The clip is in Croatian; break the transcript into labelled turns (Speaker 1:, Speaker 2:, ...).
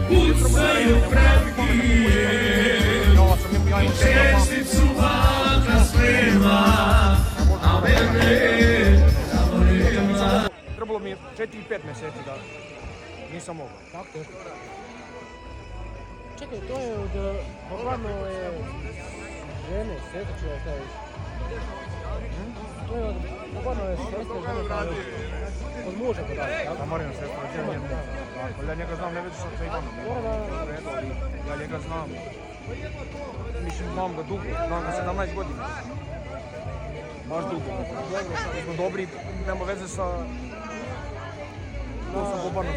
Speaker 1: Pucaju pratije, česticu vaka sprema, a mene tamo nema.
Speaker 2: Trebalo mi je 4-5 mjeseci da nisam mogao.
Speaker 3: Kako to? Čekaj, to je od bukvalno žene, sestre, šta je? To je od bukvalno sestre, žene, kao od muža podatak, tako?
Speaker 2: Da moram se rođenje muža. Ja njega znam, ne vidiš od sve Ivana. Ja njega znam. Mislim, znam ga dugo, znam ga 17 godina. Baš dugo. Mi smo dobri, nema veze sa... To sa Bobanom.